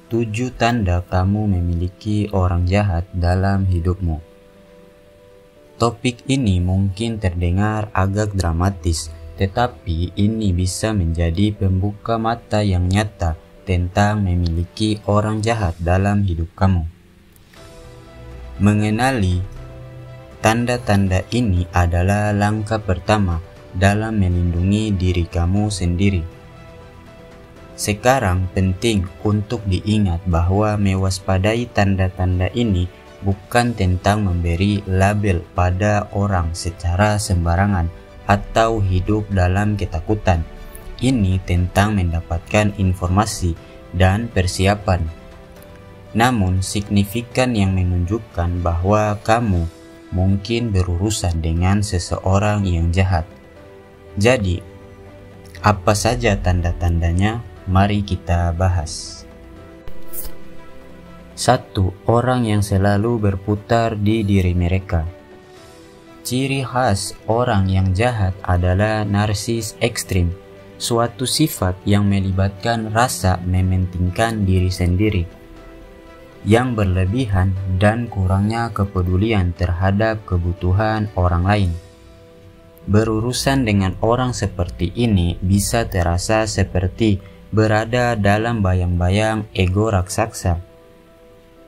7 tanda kamu memiliki orang jahat dalam hidupmu. Topik ini mungkin terdengar agak dramatis, tetapi ini bisa menjadi pembuka mata yang nyata tentang memiliki orang jahat dalam hidup kamu. Mengenali tanda-tanda ini adalah langkah pertama dalam melindungi diri kamu sendiri. Sekarang penting untuk diingat bahwa mewaspadai tanda-tanda ini bukan tentang memberi label pada orang secara sembarangan atau hidup dalam ketakutan. Ini tentang mendapatkan informasi dan persiapan. Namun signifikan yang menunjukkan bahwa kamu mungkin berurusan dengan seseorang yang jahat. Jadi, apa saja tanda-tandanya? Mari kita bahas. 1. Orang yang selalu berputar di diri mereka. Ciri khas orang yang jahat adalah narsis ekstrim, suatu sifat yang melibatkan rasa mementingkan diri sendiri, yang berlebihan dan kurangnya kepedulian terhadap kebutuhan orang lain. Berurusan dengan orang seperti ini bisa terasa seperti berada dalam bayang-bayang ego raksasa.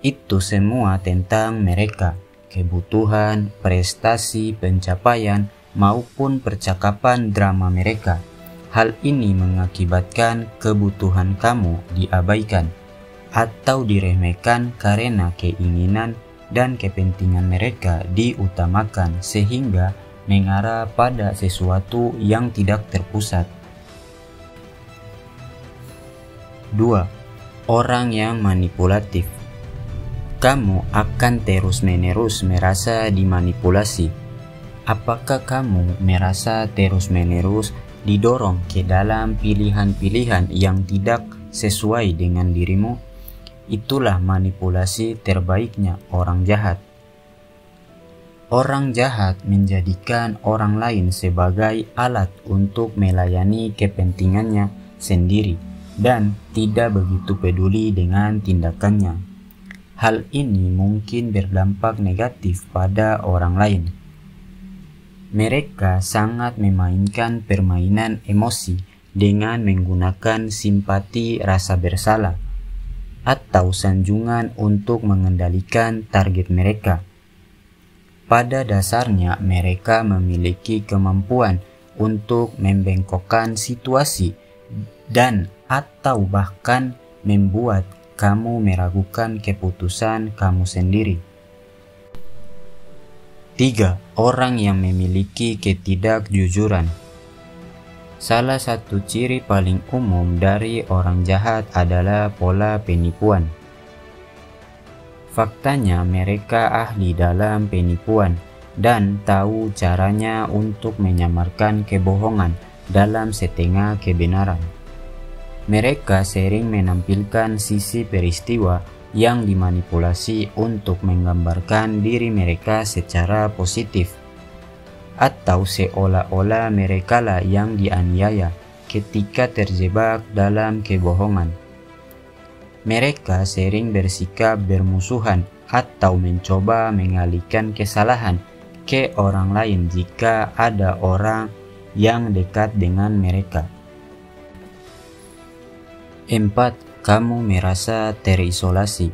Itu semua tentang mereka, kebutuhan, prestasi, pencapaian, maupun percakapan drama mereka. Hal ini mengakibatkan kebutuhan kamu diabaikan atau diremehkan karena keinginan dan kepentingan mereka diutamakan sehingga mengarah pada sesuatu yang tidak terpusat. 2. Orang yang manipulatif. Kamu akan terus-menerus merasa dimanipulasi. Apakah kamu merasa terus-menerus didorong ke dalam pilihan-pilihan yang tidak sesuai dengan dirimu? Itulah manipulasi terbaiknya orang jahat. Orang jahat menjadikan orang lain sebagai alat untuk melayani kepentingannya sendiri dan tidak begitu peduli dengan tindakannya. Hal ini mungkin berdampak negatif pada orang lain. Mereka sangat memainkan permainan emosi dengan menggunakan simpati rasa bersalah atau sanjungan untuk mengendalikan target mereka. Pada dasarnya mereka memiliki kemampuan untuk membengkokkan situasi dan atau bahkan membuat kamu meragukan keputusan kamu sendiri. 3. Orang yang memiliki ketidakjujuran. Salah satu ciri paling umum dari orang jahat adalah pola penipuan. Faktanya mereka ahli dalam penipuan dan tahu caranya untuk menyamarkan kebohongan dalam setengah kebenaran. Mereka sering menampilkan sisi peristiwa yang dimanipulasi untuk menggambarkan diri mereka secara positif, atau seolah-olah merekalah yang dianiaya ketika terjebak dalam kebohongan. Mereka sering bersikap bermusuhan atau mencoba mengalihkan kesalahan ke orang lain jika ada orang yang dekat dengan mereka. 4. Kamu merasa terisolasi.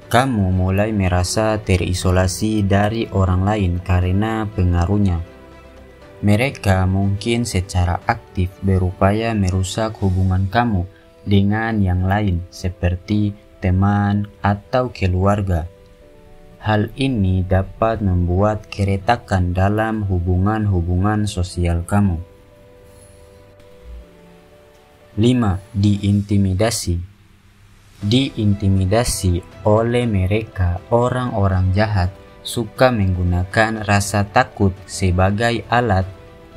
Kamu mulai merasa terisolasi dari orang lain karena pengaruhnya. Mereka mungkin secara aktif berupaya merusak hubungan kamu dengan yang lain seperti teman atau keluarga. Hal ini dapat membuat keretakan dalam hubungan-hubungan sosial kamu. 5. Diintimidasi. Diintimidasi oleh mereka, orang-orang jahat suka menggunakan rasa takut sebagai alat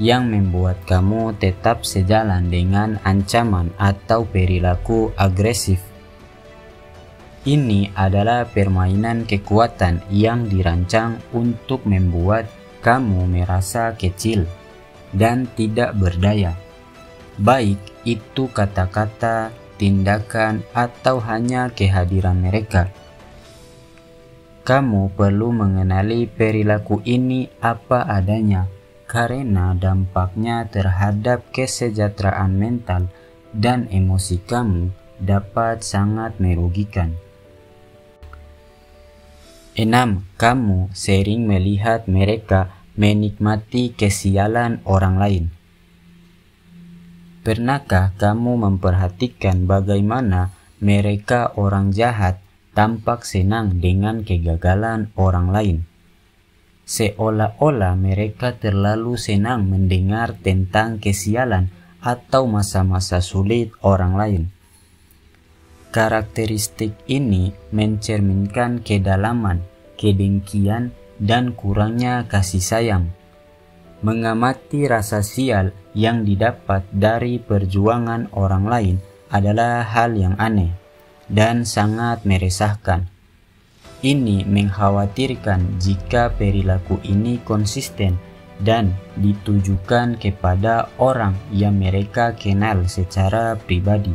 yang membuat kamu tetap sejalan dengan ancaman atau perilaku agresif. Ini adalah permainan kekuatan yang dirancang untuk membuat kamu merasa kecil dan tidak berdaya. Baik itu kata-kata, tindakan, atau hanya kehadiran mereka. Kamu perlu mengenali perilaku ini apa adanya, karena dampaknya terhadap kesejahteraan mental dan emosi kamu dapat sangat merugikan. 6. Kamu sering melihat mereka menikmati kesialan orang lain. Pernahkah kamu memperhatikan bagaimana mereka orang jahat tampak senang dengan kegagalan orang lain? Seolah-olah mereka terlalu senang mendengar tentang kesialan atau masa-masa sulit orang lain. Karakteristik ini mencerminkan kedalaman, kedengkian, dan kurangnya kasih sayang. Mengamati rasa sial yang didapat dari perjuangan orang lain adalah hal yang aneh dan sangat meresahkan. Ini mengkhawatirkan jika perilaku ini konsisten dan ditujukan kepada orang yang mereka kenal secara pribadi.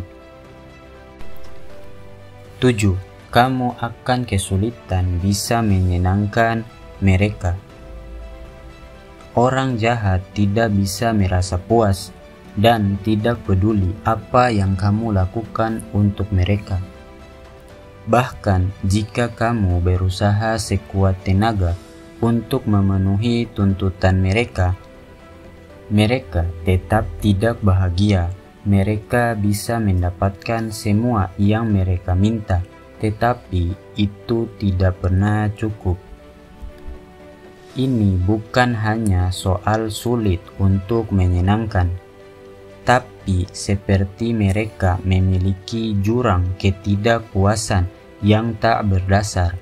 7. Kamu akan kesulitan bisa menyenangkan mereka. Orang jahat tidak bisa merasa puas dan tidak peduli apa yang kamu lakukan untuk mereka. Bahkan jika kamu berusaha sekuat tenaga untuk memenuhi tuntutan mereka, mereka tetap tidak bahagia. Mereka bisa mendapatkan semua yang mereka minta, tetapi itu tidak pernah cukup. Ini bukan hanya soal sulit untuk menyenangkan, tapi seperti mereka memiliki jurang ketidakpuasan yang tak berdasar.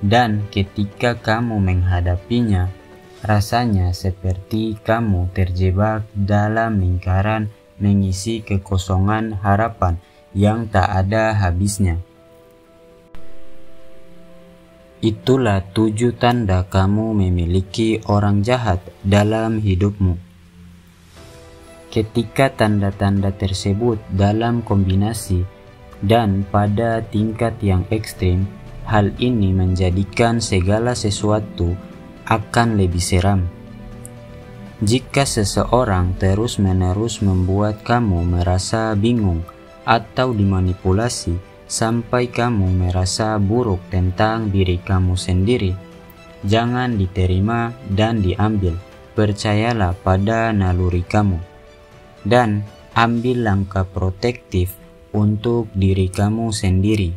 Dan ketika kamu menghadapinya, rasanya seperti kamu terjebak dalam lingkaran mengisi kekosongan harapan yang tak ada habisnya. Itulah 7 tanda kamu memiliki orang jahat dalam hidupmu. Ketika tanda-tanda tersebut dalam kombinasi dan pada tingkat yang ekstrim, hal ini menjadikan segala sesuatu akan lebih seram. Jika seseorang terus-menerus membuat kamu merasa bingung atau dimanipulasi sampai kamu merasa buruk tentang diri kamu sendiri, jangan diterima dan diambil. Percayalah pada naluri kamu dan ambil langkah protektif untuk diri kamu sendiri.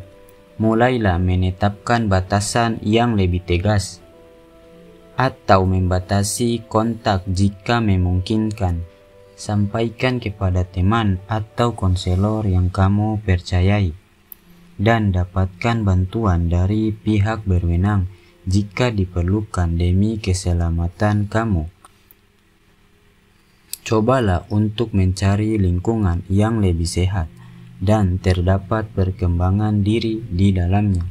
Mulailah menetapkan batasan yang lebih tegas atau membatasi kontak jika memungkinkan. Sampaikan kepada teman atau konselor yang kamu percayai dan dapatkan bantuan dari pihak berwenang jika diperlukan demi keselamatan kamu. Cobalah untuk mencari lingkungan yang lebih sehat dan terdapat perkembangan diri di dalamnya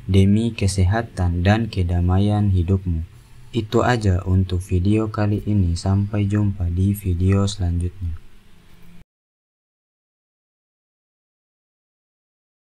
demi kesehatan dan kedamaian hidupmu. Itu aja untuk video kali ini. Sampai jumpa di video selanjutnya.